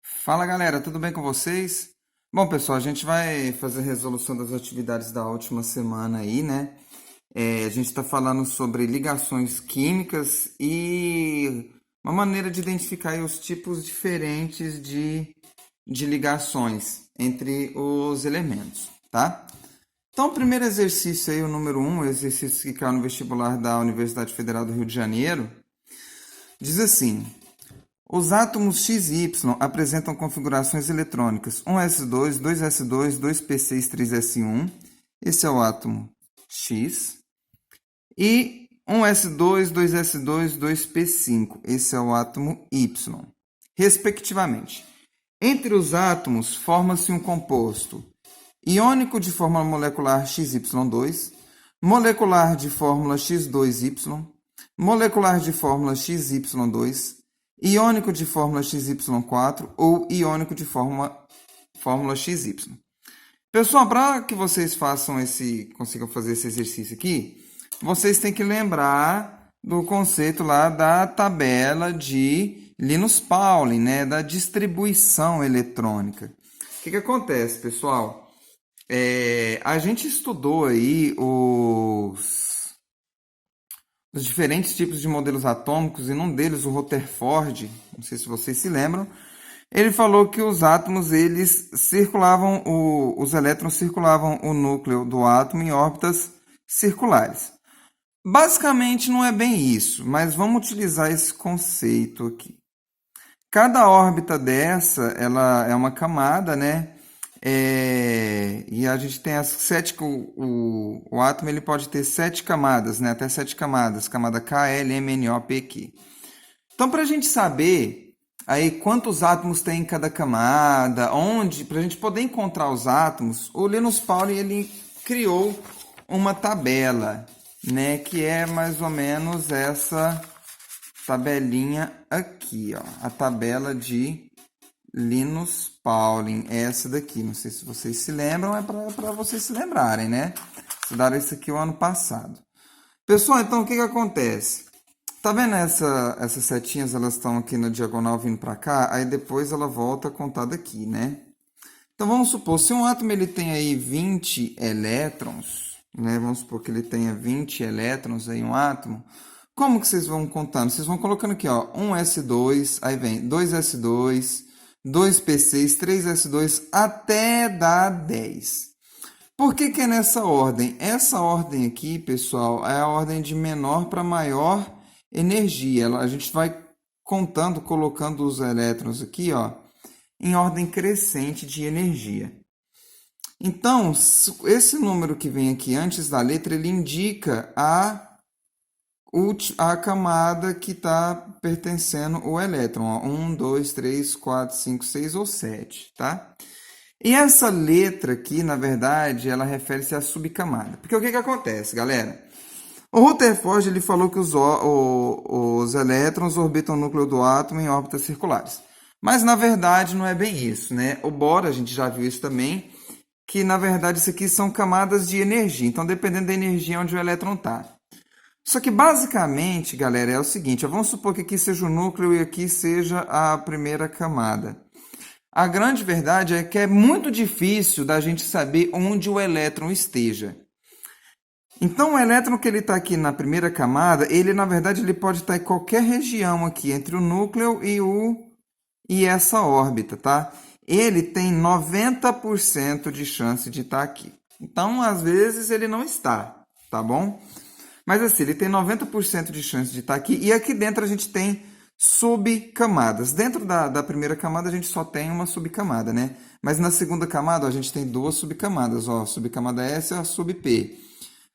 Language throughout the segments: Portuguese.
Fala galera, tudo bem com vocês? Bom, pessoal, a gente vai fazer a resolução das atividades da última semana aí, né? A gente está falando sobre ligações químicas e uma maneira de identificar aí os tipos diferentes de ligações entre os elementos, tá? Então, o primeiro exercício aí, o número 1, o exercício que caiu no vestibular da Universidade Federal do Rio de Janeiro, diz assim: os átomos X e Y apresentam configurações eletrônicas 1s2, 2s2, 2p6, 3s1. Esse é o átomo X. E 1s2, 2s2, 2p5. Esse é o átomo Y, respectivamente. Entre os átomos, forma-se um composto iônico de fórmula molecular XY2, molecular de fórmula X2Y, molecular de fórmula XY2, iônico de fórmula XY4 ou iônico de fórmula XY. Pessoal, para que vocês consigam fazer esse exercício aqui, vocês têm que lembrar do conceito lá da tabela de Linus Pauling, né, da distribuição eletrônica. O que acontece, pessoal? A gente estudou aí os diferentes tipos de modelos atômicos, e num deles, o Rutherford, não sei se vocês se lembram, ele falou que os átomos, os elétrons circulavam o núcleo do átomo em órbitas circulares. Basicamente não é bem isso, mas vamos utilizar esse conceito aqui. Cada órbita dessa, ela é uma camada, né? E a gente tem as sete. O átomo ele pode ter 7 camadas, né? Até 7 camadas. Camada K, L, M, N, O, P, Q. Então, para a gente saber aí quantos átomos tem em cada camada, para a gente poder encontrar os átomos, o Linus Pauling ele criou uma tabela, né? Que é mais ou menos essa tabelinha aqui, ó. A tabela de Linus Pauling, essa daqui, não sei se vocês se lembram, é para vocês se lembrarem, né? Estudaram isso aqui o ano passado. Pessoal, então o que acontece? Tá vendo essas setinhas, elas estão aqui na diagonal vindo para cá, aí depois ela volta a contar daqui, né? Então vamos supor, se um átomo ele tem aí 20 elétrons, né? Vamos supor que ele tenha 20 elétrons aí, um átomo. Como que vocês vão contando? Vocês vão colocando aqui, ó, 1s2, aí vem 2s2, 2p6, 3s2, até dar 10. Por que é nessa ordem? Essa ordem aqui, pessoal, é a ordem de menor para maior energia. A gente vai contando, colocando os elétrons aqui, ó, em ordem crescente de energia. Então, esse número que vem aqui antes da letra, ele indica a camada que está pertencendo o elétron. Ó. 1, 2, 3, 4, 5, 6 ou 7, tá? E essa letra aqui, na verdade, ela refere-se à subcamada. Porque o que acontece, galera? O Rutherford ele falou que os elétrons orbitam o núcleo do átomo em órbitas circulares. Mas, na verdade, não é bem isso, né? O Bohr, a gente já viu isso também, que, na verdade, isso aqui são camadas de energia. Então, dependendo da energia onde o elétron está. Só que, basicamente, galera, é o seguinte. Vamos supor que aqui seja o núcleo e aqui seja a primeira camada. A grande verdade é que é muito difícil da gente saber onde o elétron esteja. Então, o elétron que ele está aqui na primeira camada, ele, na verdade, ele pode estar em qualquer região aqui, entre o núcleo e essa órbita, tá? Ele tem 90% de chance de estar aqui. Então, às vezes, ele não está, tá bom? Mas assim, ele tem 90% de chance de estar aqui. E aqui dentro a gente tem subcamadas. Dentro da primeira camada a gente só tem uma subcamada, né? Mas na segunda camada ó, a gente tem duas subcamadas. Ó, a subcamada S e a sub P.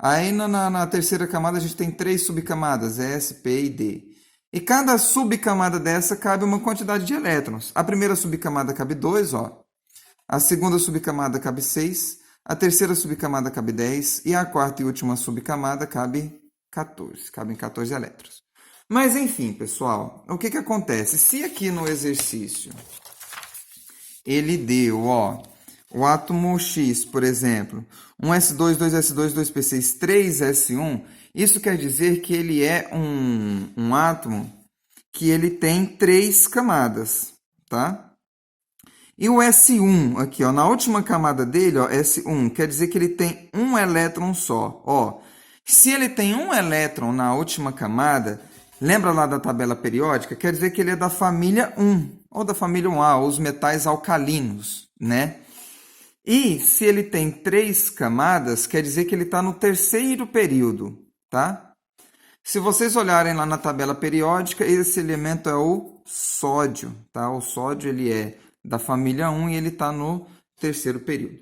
Aí na terceira camada a gente tem 3 subcamadas, S, P e D. E cada subcamada dessa cabe uma quantidade de elétrons. A primeira subcamada cabe 2, ó. A segunda subcamada cabe 6. A terceira subcamada cabe 10 e a quarta e última subcamada cabe 14. Cabem 14 elétrons. Mas, enfim, pessoal, o que acontece? Se aqui no exercício ele deu, ó, o átomo X, por exemplo, 1s2, 2s2, 2p6, 3s1, isso quer dizer que ele é um átomo que ele tem 3 camadas, tá? E o S1 aqui, ó, na última camada dele, ó, S1, quer dizer que ele tem um elétron só. Ó, se ele tem um elétron na última camada, lembra lá da tabela periódica? Quer dizer que ele é da família 1, ou da família 1A, os metais alcalinos, né? E se ele tem 3 camadas, quer dizer que ele está no terceiro período, tá? Se vocês olharem lá na tabela periódica, esse elemento é o sódio, tá? O sódio ele é da família 1 e ele está no terceiro período.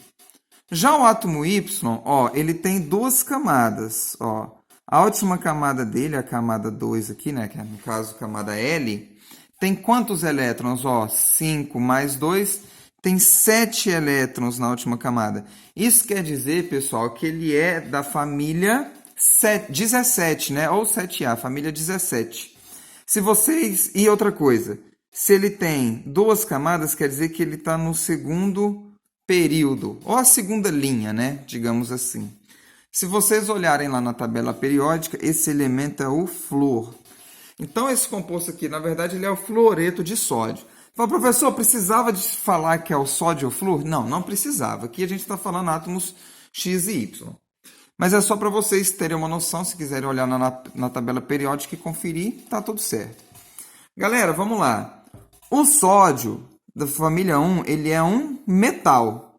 Já o átomo Y, ó, ele tem 2 camadas, ó. A última camada dele, a camada 2 aqui, né, que é no caso a camada L, tem quantos elétrons? Ó, 5 mais 2, tem 7 elétrons na última camada. Isso quer dizer, pessoal, que ele é da família 17, né? Ou 7A, família 17. Se vocês... E outra coisa, se ele tem 2 camadas, quer dizer que ele está no segundo período, ou a segunda linha, né? Digamos assim. Se vocês olharem lá na tabela periódica, esse elemento é o flúor. Então, esse composto aqui, na verdade, ele é o fluoreto de sódio. Fala, professor, precisava de falar que é o sódio ou flúor? Não, não precisava. Aqui a gente está falando átomos X e Y. Mas é só para vocês terem uma noção, se quiserem olhar na tabela periódica e conferir, tá tudo certo. Galera, vamos lá. O sódio da família 1, ele é um metal.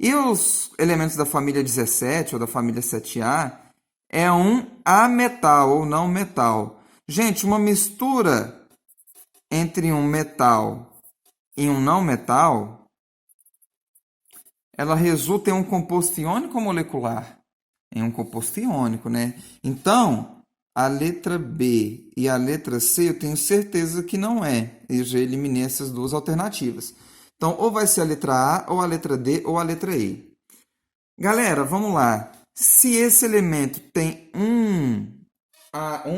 E os elementos da família 17 ou da família 7A é um ametal ou não metal. Gente, uma mistura entre um metal e um não metal, ela resulta em um composto iônico ou molecular? Em um composto iônico, né? Então, a letra B e a letra C eu tenho certeza que não é. Eu já eliminei essas duas alternativas. Então, ou vai ser a letra A, ou a letra D, ou a letra E. Galera, vamos lá. Se esse elemento tem um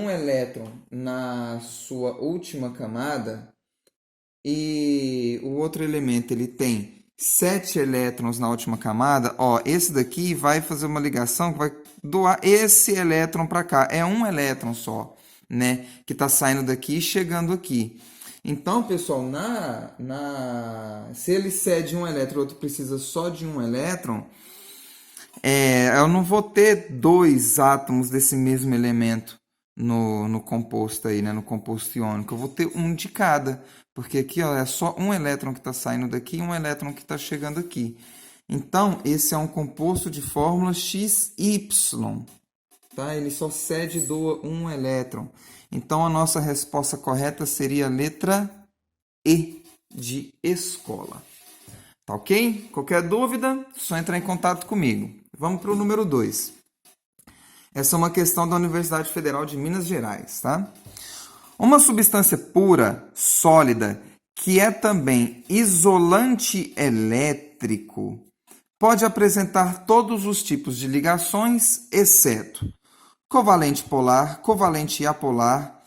elétron na sua última camada e o outro elemento ele tem 7 elétrons na última camada, ó, esse daqui vai fazer uma ligação que vai doar esse elétron para cá. É um elétron só, né? Que está saindo daqui e chegando aqui. Então, pessoal, se ele cede um elétron e o outro precisa só de um elétron, eu não vou ter 2 átomos desse mesmo elemento no composto aí, né? No composto iônico. Eu vou ter um de cada, porque aqui ó, é só um elétron que está saindo daqui e um elétron que está chegando aqui. Então, esse é um composto de fórmula XY, tá? Ele só cede e doa um elétron. Então, a nossa resposta correta seria a letra E, de escola. Tá ok? Qualquer dúvida, só entrar em contato comigo. Vamos para o número 2. Essa é uma questão da Universidade Federal de Minas Gerais, tá? Uma substância pura, sólida, que é também isolante elétrico, pode apresentar todos os tipos de ligações, exceto covalente polar, covalente apolar,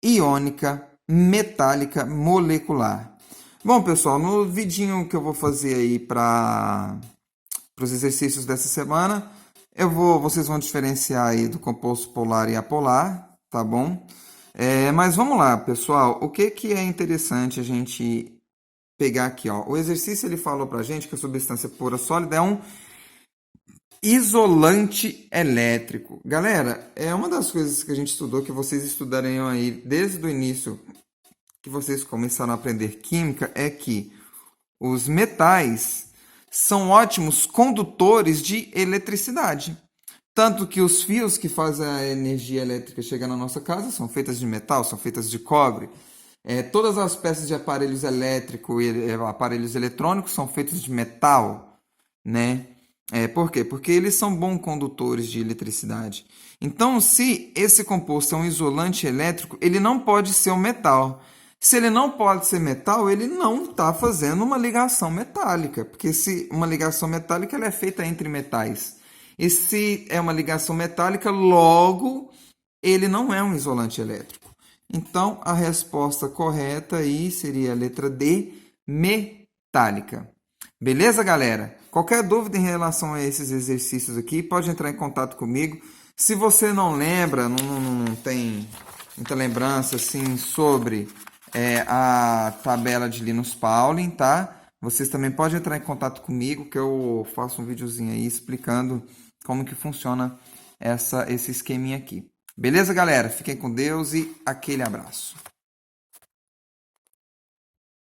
iônica, metálica, molecular. Bom, pessoal, no vidinho que eu vou fazer aí para os exercícios dessa semana, vocês vão diferenciar aí do composto polar e apolar, tá bom? Mas vamos lá, pessoal. O que é interessante a gente pegar aqui, ó? O exercício ele falou pra gente que a substância pura sólida é um isolante elétrico. Galera, é uma das coisas que a gente estudou, que vocês estudarem aí desde o início, que vocês começaram a aprender química, é que os metais são ótimos condutores de eletricidade. Tanto que os fios que fazem a energia elétrica chegar na nossa casa são feitas de metal, são feitas de cobre. Todas as peças de aparelhos elétricos e aparelhos eletrônicos são feitos de metal, né? Por quê? Porque eles são bons condutores de eletricidade. Então, se esse composto é um isolante elétrico, ele não pode ser um metal. Se ele não pode ser metal, ele não está fazendo uma ligação metálica. Porque se uma ligação metálica ela é feita entre metais. E se é uma ligação metálica, logo ele não é um isolante elétrico. Então, a resposta correta aí seria a letra D, metálica. Beleza, galera? Qualquer dúvida em relação a esses exercícios aqui, pode entrar em contato comigo. Se você não lembra, não tem muita lembrança assim, sobre a tabela de Linus Pauling, tá? Vocês também podem entrar em contato comigo, que eu faço um videozinho aí explicando como que funciona esse esqueminha aqui. Beleza, galera? Fiquem com Deus e aquele abraço.